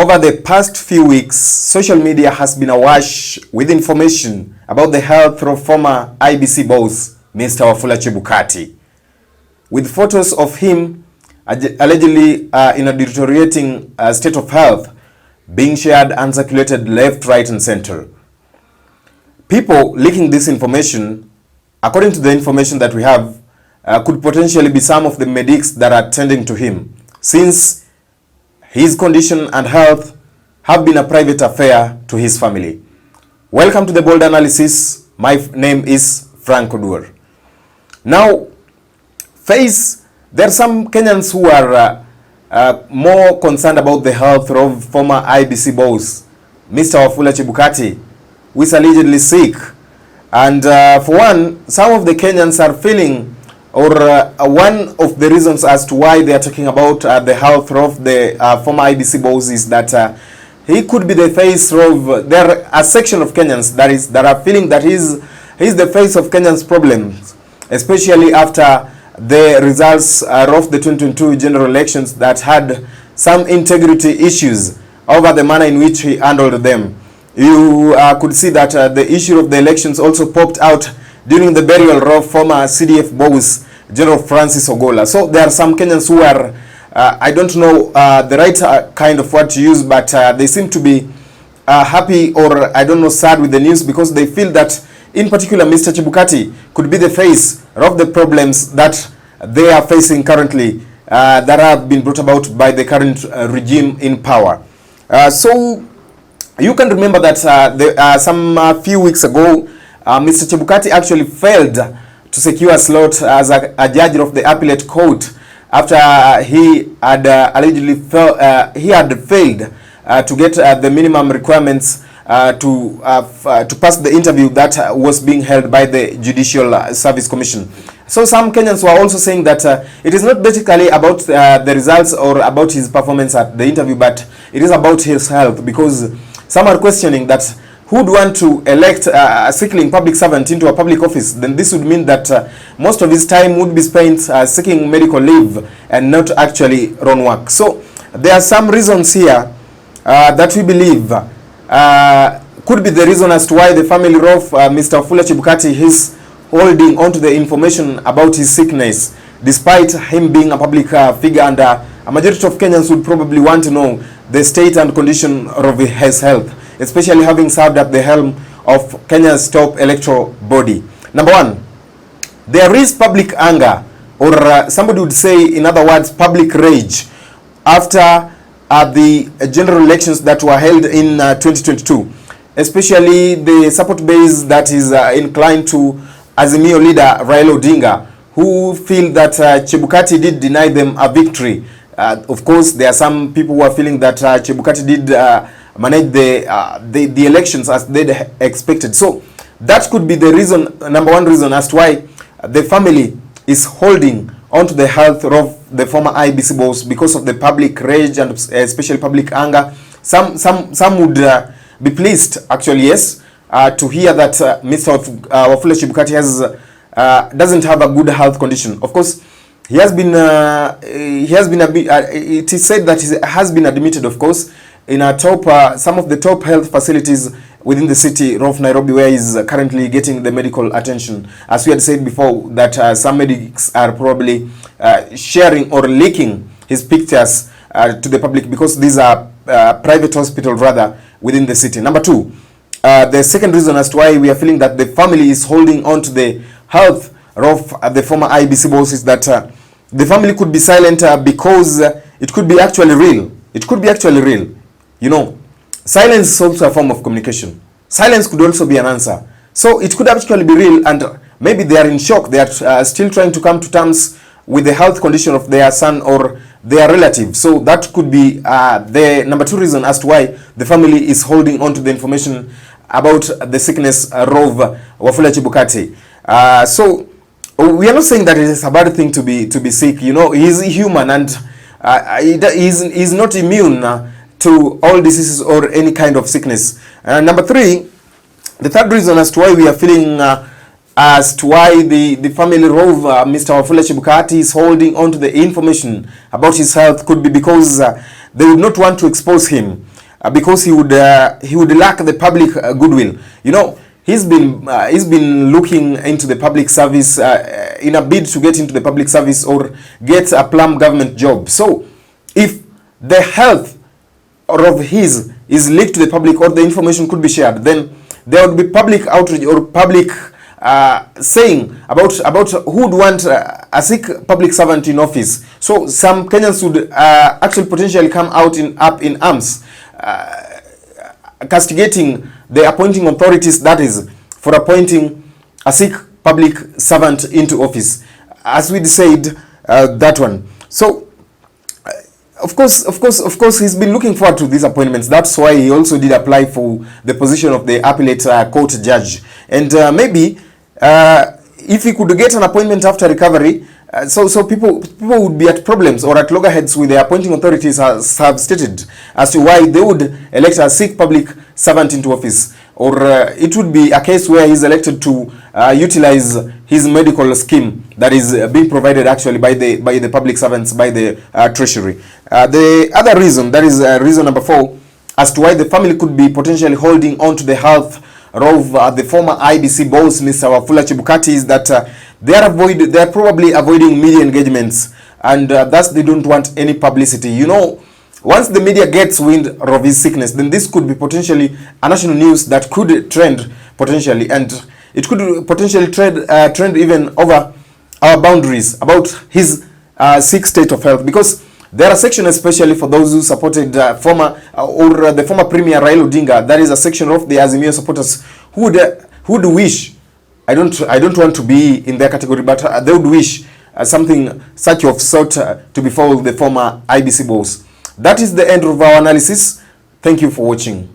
Over the past few weeks, social media has been awash with information about the health of former IBC boss, Mr. Wafula Chebukati, with photos of him allegedly in a deteriorating state of health being shared and circulated left, right, and center. People leaking this information, according to the information that we have, could potentially be some of the medics that are tending to him, since his condition and health have been a private affair to his family. Welcome to the Bold Analysis. My name is Frank Oduor. Now, there are some Kenyans who are more concerned about the health of former IBC boss, Mr. Wafula Chebukati, who is allegedly sick. And for one, some of the Kenyans are feeling, or one of the reasons as to why they are talking about the health of the former IBC boss is that he could be the face of, there are a section of Kenyans that are feeling that he's the face of Kenyans' problems, especially after the results of the 2022 general elections that had some integrity issues over the manner in which he handled them. You could see that the issue of the elections also popped out during the burial of former CDF boss, General Francis Ogola. So there are some Kenyans who are, I don't know the right kind of word to use, but they seem to be happy, or I don't know, sad with the news, because they feel that in particular Mr. Chebukati could be the face of the problems that they are facing currently, that have been brought about by the current regime in power. So you can remember that some few weeks ago, Mr. Chebukati actually failed to secure a slot as a judge of the appellate court after he had allegedly failed to get the minimum requirements to pass the interview that was being held by the Judicial Service Commission. So some Kenyans were also saying that it is not basically about the results or about his performance at the interview, but it is about his health, because some are questioning that who would want to elect a sickling public servant into a public office. Then this would mean that most of his time would be spent seeking medical leave and not actually on work. So there are some reasons here that we believe could be the reason as to why the family of Mr. Wafula Chebukati is holding on to the information about his sickness, despite him being a public figure, and a majority of Kenyans would probably want to know the state and condition of his health, especially having served at the helm of Kenya's top electoral body. Number one, there is public anger, or somebody would say, in other words, public rage, after the general elections that were held in 2022, especially the support base that is inclined to Azimio leader Raila Odinga, who feel that Chebukati did deny them a victory. Of course, there are some people who are feeling that Chebukati did manage the elections as they expected. So that could be the reason, number one reason, as to why the family is holding on to the health of the former IBC boss, because of the public rage and especially public anger. Some would be pleased, actually, yes, to hear that Mr. Wafula Chebukati doesn't have a good health condition. Of course, he has been it is said that he has been admitted, of course, in a top some of the top health facilities within the city of Nairobi, where he is currently getting the medical attention. As we had said before, that some medics are probably sharing or leaking his pictures to the public, because these are private hospitals rather within the city. Number two, the second reason as to why we are feeling that the family is holding on to the health of the former IBC boss is that the family could be silent because it could be actually real. It could be actually real. You know, silence is also a form of communication. Silence could also be an answer. So it could actually be real, and maybe they are in shock. They are still trying to come to terms with the health condition of their son or their relative. So that could be the number two reason as to why the family is holding on to the information about the sickness of Wafula Chebukati. So we are not saying that it is a bad thing to be sick. You know, he is human, and he's not immune to all diseases or any kind of sickness. Number three, the third reason as to why we are feeling as to why the family of Mr. Wafula Chebukati is holding on to the information about his health could be because they would not want to expose him because he would lack the public goodwill. You know, he's been looking into the public service in a bid to get into the public service or get a plum government job. So if the health of his is leaked to the public, or the information could be shared, then there would be public outrage or public saying about who would want a sick public servant in office. So some Kenyans would actually potentially come out up in arms, castigating the appointing authorities, that is, for appointing a sick public servant into office, as we said, that one. So of course, he's been looking forward to these appointments. That's why he also did apply for the position of the appellate court judge. And maybe if he could get an appointment after recovery, so people would be at problems or at loggerheads with the appointing authorities, as have stated, as to why they would elect a sick public servant into office. Or it would be a case where he's elected to utilize his medical scheme that is being provided actually by the public servants, by the treasury. The other reason, that is reason number 4, as to why the family could be potentially holding on to the health of the former IBC boss, Mr. Wafula Chebukati, is that they are probably avoiding media engagements, and thus they don't want any publicity. You know, once the media gets wind of his sickness, then this could be potentially a national news that could trend potentially, and it could potentially trend even over our boundaries about his sick state of health, because there are sections especially for those who supported the former Premier Raila Odinga. That is a section of the Azimio supporters who would wish, I don't want to be in their category, but they would wish something such of sort to befall the former IBC boss. That is the end of our analysis. Thank you for watching.